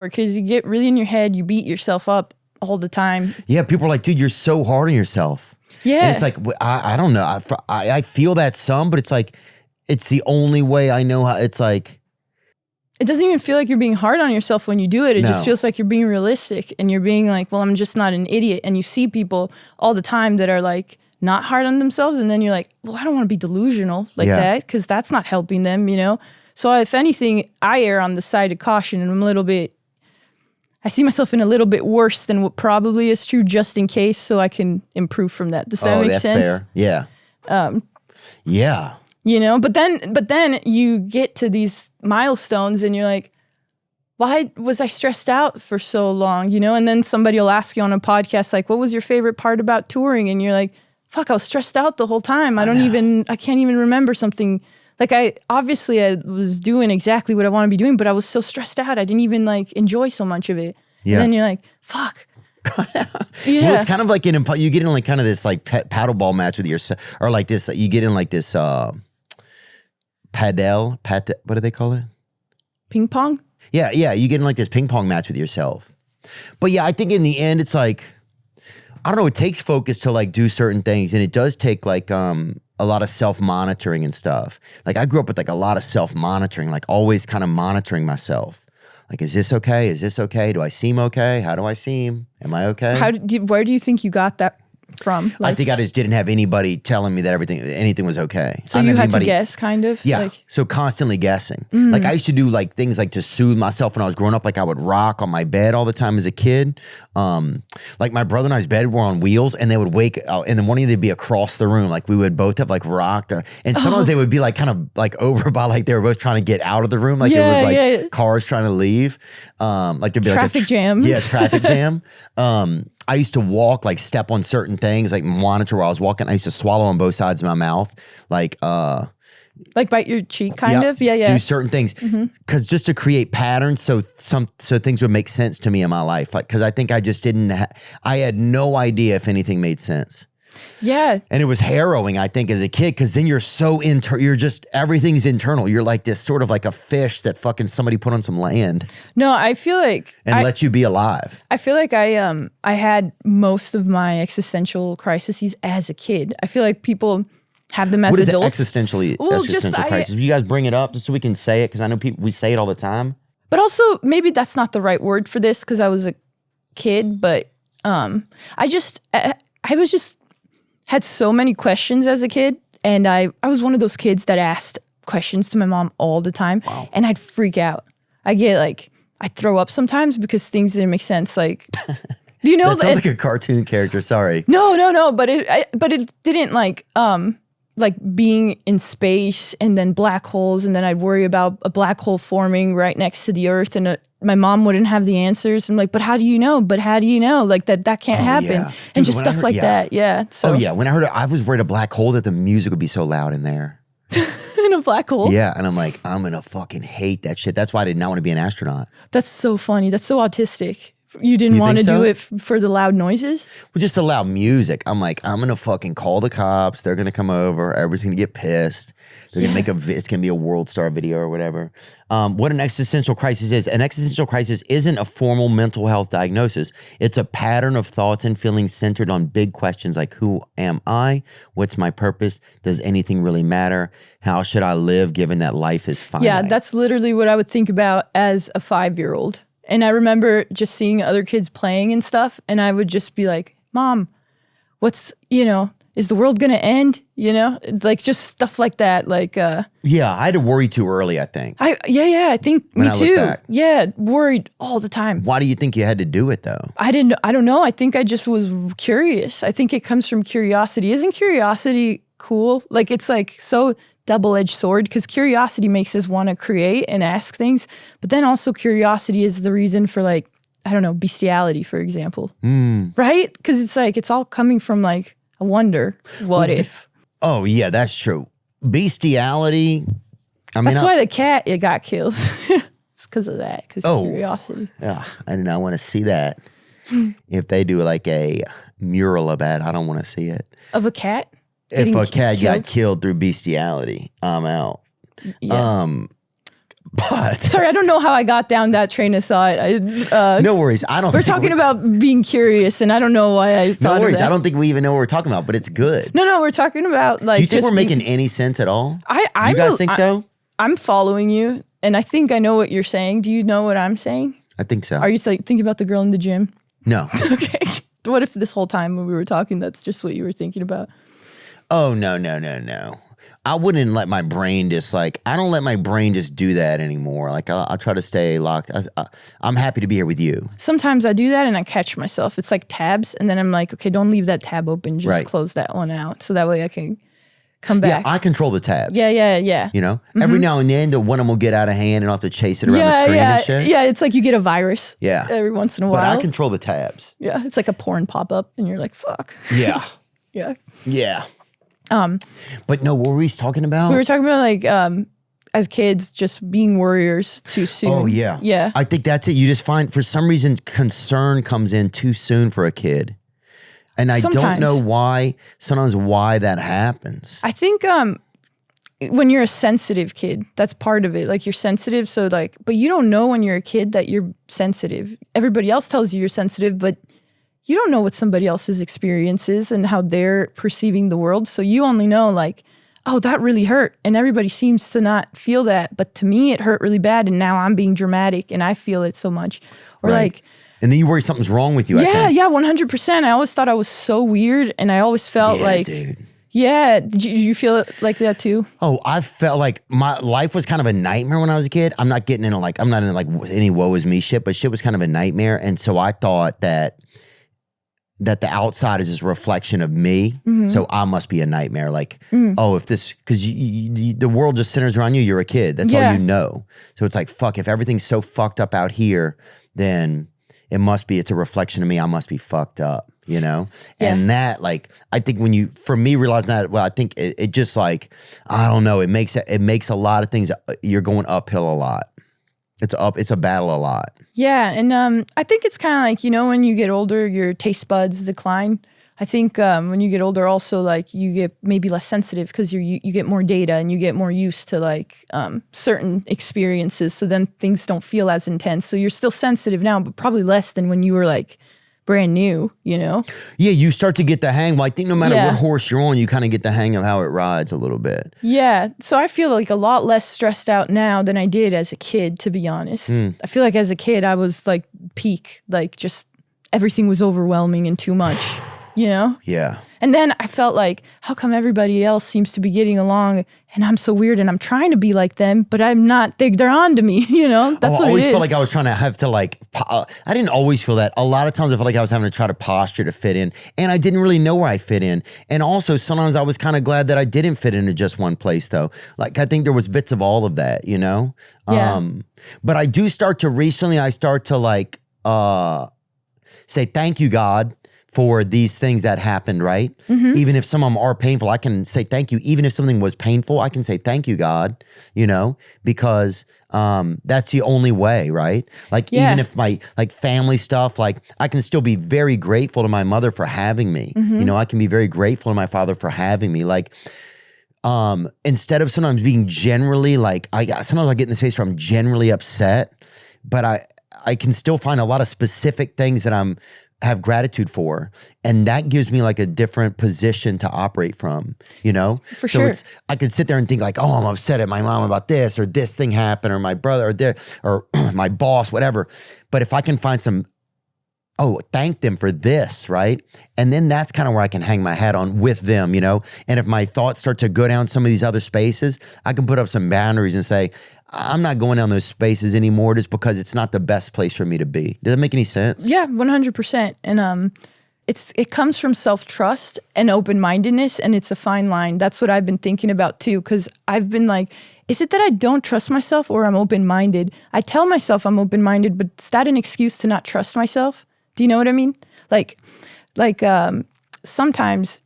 because you get really in your head, you beat yourself up all the time. Yeah, people are like, dude, you're so hard on yourself. Yeah. And it's like, I don't know. I feel that some, but it's like, it's the only way I know how. It's like, it doesn't even feel like you're being hard on yourself when you do it. It just feels like you're being realistic and you're being like, well, I'm just not an idiot. And you see people all the time that are like not hard on themselves. And then you're like, well, I don't want to be delusional like that because that's not helping them, you know? So if anything, I err on the side of caution and I'm a little bit, I see myself in a little bit worse than what probably is true just in case so I can improve from that. Does that make sense? Fair. Yeah. Yeah. You know, but then you get to these milestones and you're like, why was I stressed out for so long? You know, and then somebody will ask you on a podcast, like, what was your favorite part about touring? And you're like, fuck, I was stressed out the whole time. I can't even remember something. Like I was doing exactly what I want to be doing, but I was so stressed out. I didn't even like enjoy so much of it. Yeah. And then you're like, fuck. Yeah. Well, it's kind of like you get in like kind of this like paddleball match with yourself, or like this, you get in like this, what do they call it? Ping pong? Yeah, you get in like this ping pong match with yourself. But yeah, I think in the end, it's like, I don't know, it takes focus to like do certain things. And it does take like a lot of self-monitoring and stuff. Like I grew up with like a lot of self-monitoring, like always kind of monitoring myself. Like, is this okay? Is this okay? Do I seem okay? How do I seem? Am I okay? Where do you think you got that from? Like, I think I just didn't have anybody telling me that anything was okay. So you had to guess, kind of? Yeah, so constantly guessing. Like I used to do like things like to soothe myself when I was growing up. Like I would rock on my bed all the time as a kid. Like my brother and I's bed were on wheels and they would wake up and the morning they'd be across the room. Like we would both have like rocked. And sometimes they would be like kind of like over by like they were both trying to get out of the room. Like it was like cars trying to leave. Like there'd be traffic jam. Yeah, traffic jam. I used to walk, like step on certain things, like monitor while I was walking. I used to swallow on both sides of my mouth. Like bite your cheek kind of? Yeah. Do certain things. Because just to create patterns so things would make sense to me in my life. Like, because I think I just I had no idea if anything made sense. Yeah. And it was harrowing, I think, as a kid, because then you're so everything's internal. You're like this sort of like a fish that fucking somebody put on some land. No, I feel like let you be alive. I feel like I had most of my existential crises as a kid. I feel like people have them as adults. What is existential crisis? You guys bring it up just so we can say it, because I know we say it all the time. But also, maybe that's not the right word for this, because I was a kid, but I had so many questions as a kid, and I was one of those kids that asked questions to my mom all the time, and I'd freak out. I'd throw up sometimes because things didn't make sense. Like, do you know that sounds like a cartoon character? Sorry. No, but it didn't like being in space and then black holes, and then I'd worry about a black hole forming right next to the Earth, and my mom wouldn't have the answers. I'm like, but how do you know? Like that can't happen. Yeah. Dude, and just stuff like that. Yeah. So. Oh yeah. When I heard it, I was worried a black hole that the music would be so loud in there. In a black hole? Yeah. And I'm like, I'm going to fucking hate that shit. That's why I did not want to be an astronaut. That's so funny. That's so autistic. You didn't want to do it for the loud noises? Well, just the loud music. I'm like, I'm going to fucking call the cops. They're going to come over. Everybody's going to get pissed. They're going to it's going to be a World Star video or whatever. What an existential crisis is. An existential crisis isn't a formal mental health diagnosis. It's a pattern of thoughts and feelings centered on big questions like, who am I? What's my purpose? Does anything really matter? How should I live given that life is finite? Yeah, that's literally what I would think about as a 5-year-old. And I remember just seeing other kids playing and stuff, and I would just be like, Mom, is the world going to end? Like just stuff like that. Like, yeah, I had to worry too early, I think. I think me too. Yeah, worried all the time. Why do you think you had to do it though? I don't know. I think I just was curious. I think it comes from curiosity. Isn't curiosity cool? Like, it's like so double-edged sword, because curiosity makes us want to create and ask things, but then also curiosity is the reason for, like, I don't know, bestiality, for example. Right? Because it's like it's all coming from like a wonder, what if? Oh yeah, that's true. Bestiality, that's why the cat got killed. It's because of that, because curiosity. Yeah, I do not want to see that. If they do like a mural of that, I don't want to see it. Of a cat? If a cat got killed through bestiality, I'm out. Yeah. But sorry, I don't know how I got down that train of thought. No worries. I don't. We're talking about being curious, and I don't know why I thought. No worries. Of that. I don't think we even know what we're talking about, but it's good. No, we're talking about like. Do you think we're making any sense at all? You guys think so? I'm following you, and I think I know what you're saying. Do you know what I'm saying? I think so. Are you thinking about the girl in the gym? No. Okay. What if this whole time when we were talking, that's just what you were thinking about? Oh, no. I wouldn't let my brain just I don't let my brain just do that anymore. Like I'll try to stay locked. I'm happy to be here with you. Sometimes I do that and I catch myself. It's like tabs. And then I'm like, okay, don't leave that tab open. Just close that one out. So that way I can come back. Yeah, I control the tabs. Yeah. You know, every now and then the one of them will get out of hand and I'll have to chase it around the screen and shit. Yeah, it's like you get a virus. Yeah. Every once in a while. But I control the tabs. Yeah, it's like a porn pop-up and you're like, fuck. Yeah. Yeah. But no, what were we talking about? We were talking about like as kids just being worriers too soon. Oh yeah. Yeah. I think that's it. You just find for some reason concern comes in too soon for a kid. And I don't know why that happens. I think when you're a sensitive kid, that's part of it. Like you're sensitive, so like, but you don't know when you're a kid that you're sensitive. Everybody else tells you you're sensitive, but you don't know what somebody else's experience is and how they're perceiving the world. So you only know like, oh, that really hurt. And everybody seems to not feel that. But to me, it hurt really bad. And now I'm being dramatic and I feel it so much. Or like, and then you worry something's wrong with you. Yeah, 100%. I always thought I was so weird. And I always felt dude. Yeah. Did you feel it like that too? Oh, I felt like my life was kind of a nightmare when I was a kid. I'm not getting into I'm not in like any woe is me shit, but shit was kind of a nightmare. And so I thought that the outside is just a reflection of me. Mm-hmm. So I must be a nightmare. Like, if this, because the world just centers around you. You're a kid. That's all you know. So it's like, fuck, if everything's so fucked up out here, then it's a reflection of me. I must be fucked up, you know? Yeah. And that, like, I think for me, realizing that, well, I think it just like, I don't know, it makes a lot of things, you're going uphill a lot. It's a battle a lot. Yeah, and I think it's kind of like, you know, when you get older, your taste buds decline. I think when you get older also, like, you get maybe less sensitive because you get more data and you get more used to, like, certain experiences. So then things don't feel as intense. So you're still sensitive now, but probably less than when you were, like, brand new, you know? Yeah, you start to get the hang. Well, I think no matter what horse you're on, you kind of get the hang of how it rides a little bit. Yeah, so I feel like a lot less stressed out now than I did as a kid, to be honest. I feel like as a kid, I was like peak, like just everything was overwhelming and too much, you know? Yeah. And then I felt like, how come everybody else seems to be getting along and I'm so weird and I'm trying to be like them, but I'm not, they're on to me, you know? That's what it is. I always felt like I was trying to have to like, I didn't always feel that. A lot of times I felt like I was having to try to posture to fit in and I didn't really know where I fit in. And also sometimes I was kind of glad that I didn't fit into just one place though. Like I think there was bits of all of that, you know? Yeah. But I do start to like say, thank you, God, for these things that happened, right? Mm-hmm. Even if some of them are painful, I can say thank you. Even if something was painful, I can say thank you, God, you know, because that's the only way, right? Like even if my like family stuff, like I can still be very grateful to my mother for having me. Mm-hmm. You know, I can be very grateful to my father for having me. Like instead of sometimes being generally like, sometimes I get in this space where I'm generally upset, but I can still find a lot of specific things that have gratitude for. And that gives me like a different position to operate from, you know? For sure. I could sit there and think like, oh, I'm upset at my mom about this, or this thing happened, or my brother, or my boss, whatever. But if I can find thank them for this, right? And then that's kind of where I can hang my hat on with them, you know? And if my thoughts start to go down some of these other spaces, I can put up some boundaries and say, I'm not going down those spaces anymore just because it's not the best place for me to be. Does that make any sense? Yeah, 100%. And it comes from self-trust and open-mindedness, and it's a fine line. That's what I've been thinking about too, because I've been like, is it that I don't trust myself or I'm open-minded? I tell myself I'm open-minded, but is that an excuse to not trust myself? Do you know what I mean? Like sometimes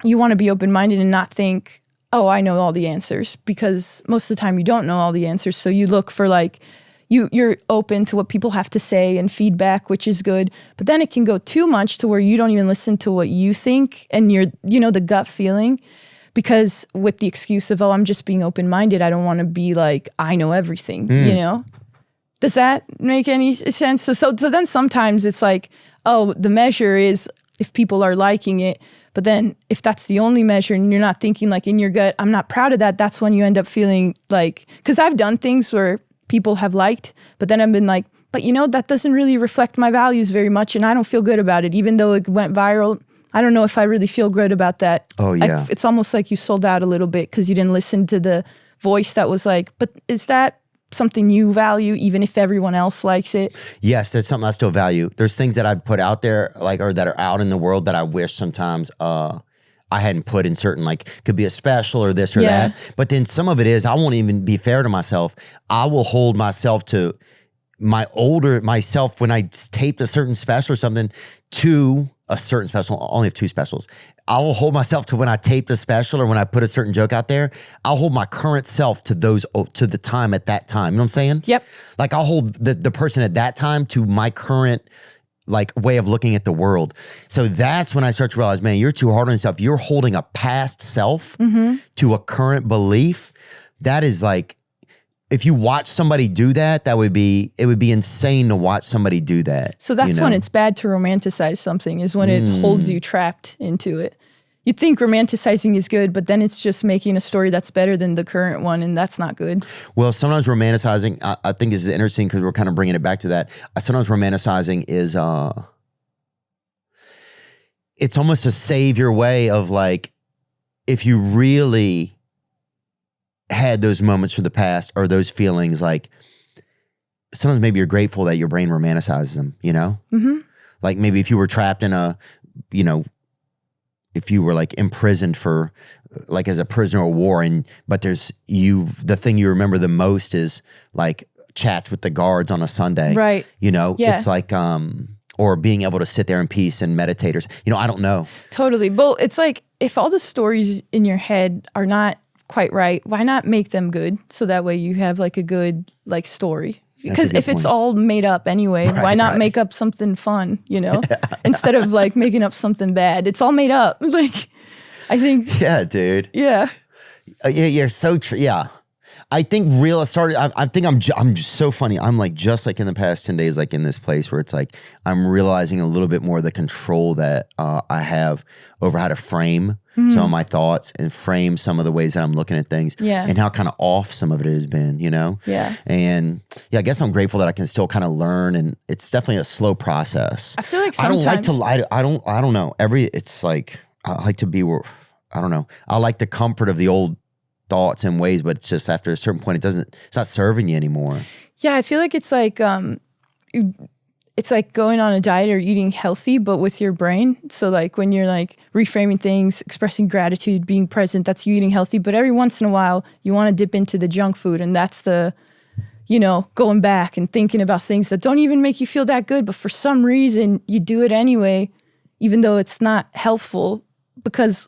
you want to be open-minded and not think, oh, I know all the answers, because most of the time you don't know all the answers. So you look for like, you're open to what people have to say and feedback, which is good. But then it can go too much to where you don't even listen to what you think and the gut feeling. because with the excuse of, oh, I'm just being open-minded. I don't want to be like, I know everything, you know? Does that make any sense? So then sometimes it's like, oh, the measure is if people are liking it. But then if that's the only measure and you're not thinking like in your gut, I'm not proud of that, that's when you end up feeling like, because I've done things where people have liked, but then I've been like, but you know, that doesn't really reflect my values very much and I don't feel good about it. Even though it went viral, I don't know if I really feel good about that. Oh, yeah. It's almost like you sold out a little bit because you didn't listen to the voice that was like, but is that something you value even if everyone else likes it? Yes, that's something I still value. There's things that I put out there like, or that are out in the world that I wish sometimes I hadn't put in certain, like could be a special or this or that. But then some of it is, I won't even be fair to myself. I will hold myself to my older myself when I taped a certain special or something to a certain special. I only have 2 specials. I will hold myself to when I taped a special or when I put a certain joke out there. I'll hold my current self to those, to the time at that time. You know what I'm saying? Yep. Like I'll hold the person at that time to my current like way of looking at the world. So that's when I start to realize, man, you're too hard on yourself. You're holding a past self to a current belief. That is like, if you watch somebody do that, it would be insane to watch somebody do that. So that's when it's bad to romanticize something, is when it holds you trapped into it. You'd think romanticizing is good, but then it's just making a story that's better than the current one, and that's not good. Well, sometimes romanticizing, I think this is interesting because we're kind of bringing it back to that. Sometimes romanticizing is, it's almost a savior way of like, if you really had those moments from the past or those feelings, like sometimes maybe you're grateful that your brain romanticizes them, you know? Like maybe if you were trapped in a, you know, if you were like imprisoned for like as a prisoner of war but the thing you remember the most is like chats with the guards on a Sunday. Right. You know, it's like, or being able to sit there in peace and meditate or, you know, I don't know. Totally. Well, it's like if all the stories in your head are not quite right, why not make them good? So that way you have like a good like story. Because if it's all made up anyway, why not make up something fun, you know? Instead of like making up something bad. It's all made up. Like, I think. Yeah, dude. Yeah. Yeah, so true. Yeah. I think I think I'm just so funny. I'm like, just like in the past 10 days, like in this place where it's like, I'm realizing a little bit more of the control that I have over how to frame some of my thoughts and frame some of the ways that I'm looking at things and how kind of off some of it has been, you know? Yeah. And yeah, I guess I'm grateful that I can still kind of learn, and it's definitely a slow process. I feel like sometimes. I don't like to lie. I don't know. It's like, I like to be where, I don't know. I like the comfort of the old thoughts and ways, but it's just after a certain point, it's not serving you anymore. Yeah, I feel like it's like going on a diet or eating healthy, but with your brain. So like when you're like reframing things, expressing gratitude, being present, that's you eating healthy. But every once in a while, you want to dip into the junk food, and that's the, you know, going back and thinking about things that don't even make you feel that good, but for some reason you do it anyway, even though it's not helpful. Because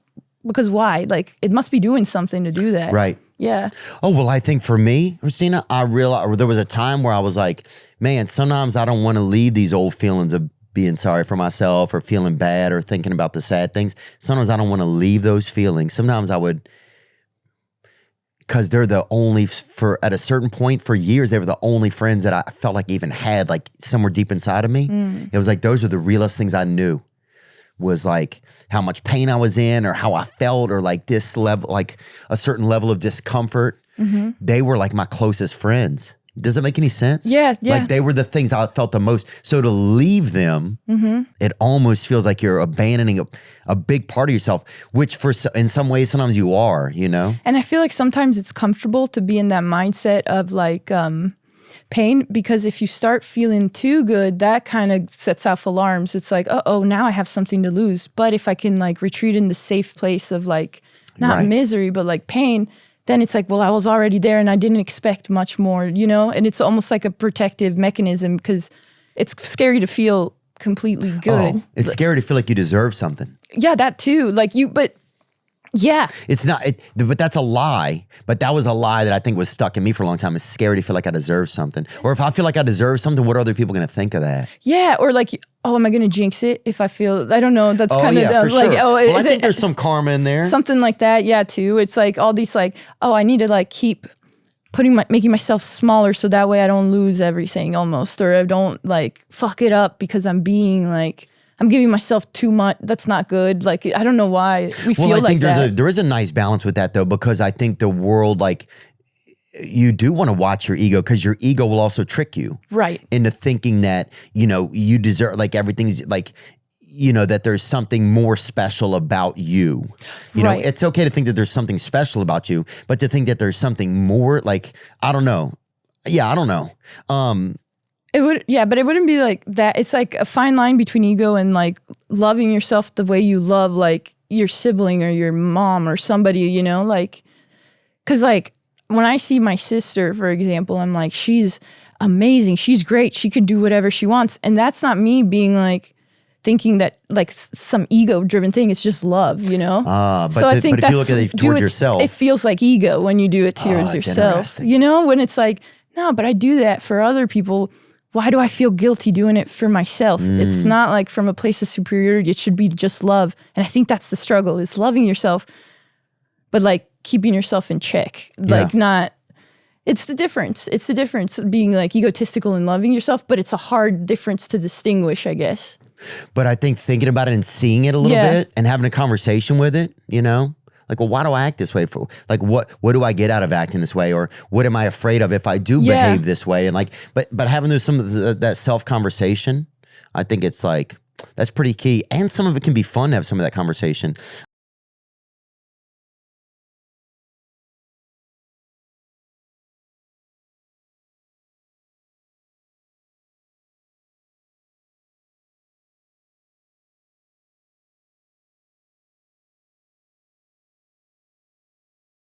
why? Like, it must be doing something to do that. Right. Yeah. Oh, well, I think for me, Cristina, I realized there was a time where I was like, man, sometimes I don't want to leave these old feelings of being sorry for myself or feeling bad or thinking about the sad things. Sometimes I don't want to leave those feelings. Sometimes I would, because they're the only, at a certain point for years, they were the only friends that I felt like even had like somewhere deep inside of me. It was like, those are the realest things I knew. Was like how much pain I was in or how I felt or like this level, like a certain level of discomfort. They were like my closest friends. Does it make any sense? Yeah. Like they were the things I felt the most. So to leave them, it almost feels like you're abandoning a big part of yourself, which in some ways, sometimes you are, you know? And I feel like sometimes it's comfortable to be in that mindset of like, pain, because if you start feeling too good, that kind of sets off alarms. It's like, oh, now I have something to lose. But if I can like retreat in the safe place of like, not misery, but like pain, then it's like, well, I was already there and I didn't expect much more, you know? And it's almost like a protective mechanism because it's scary to feel completely good. Oh, it's scary to feel like you deserve something. Yeah, that too. Like but Yeah. It's not, but that's a lie. But that was a lie that I think was stuck in me for a long time. It's scary to feel like I deserve something. Or if I feel like I deserve something, what are other people going to think of that? Yeah. Or like, oh, am I going to jinx it if I feel, I don't know. That's kind of for like, sure. oh, well, I think there's some karma in there. Something like that. Yeah, too. It's like all these like, oh, I need to like keep making myself smaller so that way I don't lose everything almost, or I don't like fuck it up because I'm being like, I'm giving myself too much. That's not good. Like, I don't know why we feel like that. Well, I think there is a nice balance with that though, because I think the world, like, you do want to watch your ego, because your ego will also trick you into thinking that, you know, you deserve, like, everything's like, you know, that there's something more special about you. You know, it's okay to think that there's something special about you, but to think that there's something more, like, I don't know. Yeah, I don't know. It would, yeah, but it wouldn't be like that. It's like a fine line between ego and like loving yourself the way you love like your sibling or your mom or somebody, you know, like, cause like when I see my sister, for example, I'm like, she's amazing. She's great. She can do whatever she wants. And that's not me being like, thinking that like some ego driven thing. It's just love, you know? So I think but if you look at it towards yourself, it feels like ego when you do it towards yourself, you know, when it's like, no, but I do that for other people. Why do I feel guilty doing it for myself? It's not like from a place of superiority. It should be just love. And I think that's the struggle, is loving yourself, but like keeping yourself in check. Like not, it's the difference. It's the difference being like egotistical and loving yourself, but it's a hard difference to distinguish, I guess. But I think thinking about it and seeing it a little bit and having a conversation with it, you know, like, well, why do I act this way? For like, what do I get out of acting this way? Or what am I afraid of if I do behave this way? And like, but having that self conversation, I think it's like, that's pretty key. And some of it can be fun to have some of that conversation.